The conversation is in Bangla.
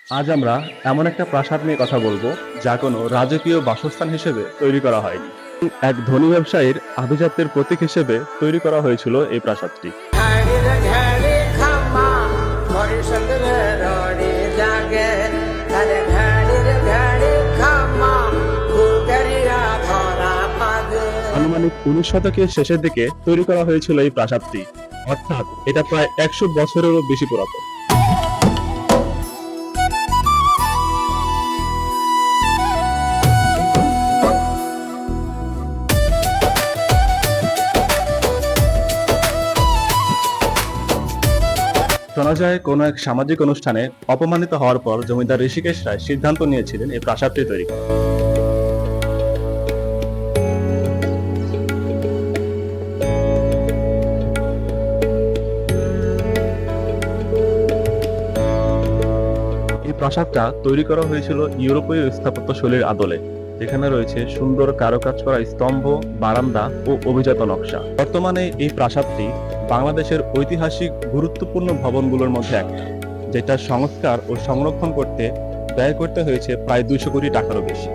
আজ আমরা এমন একটা প্রাসাদ নিয়ে কথা বলবো যা কোনো রাজকীয় বাসস্থান হিসেবে তৈরি করা হয়নি। এক ধনী ব্যবসায়ীর আভিজাত্যের প্রতীক হিসেবে তৈরি করা হয়েছিল এই প্রাসাদটি। ঘাড়ির ঘাড়ি খামা হরিচন্দ্র রড়ি জাগে তারে ঘাড়ির ঘাড়ি খামা ভূগরিয়া ধরা পাগে। আনুমানিক 19 শতকের শেষের দিকে তৈরি করা হয়েছিল এই প্রাসাদটি, অর্থাৎ এটা প্রায় 100 বছরেরও বেশি পুরাতন। শোনা যায় কোনো এক সামাজিক অনুষ্ঠানে অপমানিত হওয়ার পর জমিদার ঋষিকেশ রায় সিদ্ধান্ত নিয়েছিলেন এই প্রাসাদটি তৈরি করার। এই প্রাসাদটা তৈরি করা হয়েছিল ইউরোপীয় স্থাপত্য শৈলীর আদলে, যেখানে রয়েছে সুন্দর কারুকাজ করা স্তম্ভ, বারান্দা ও অভিজাত নকশা। বর্তমানে এই প্রাসাদটি বাংলাদেশের ঐতিহাসিক গুরুত্বপূর্ণ ভবনগুলোর মধ্যে একটা, যেটা সংস্কার ও সংরক্ষণ করতে ব্যয় করতে হয়েছে প্রায় 200 কোটি টাকারও বেশি।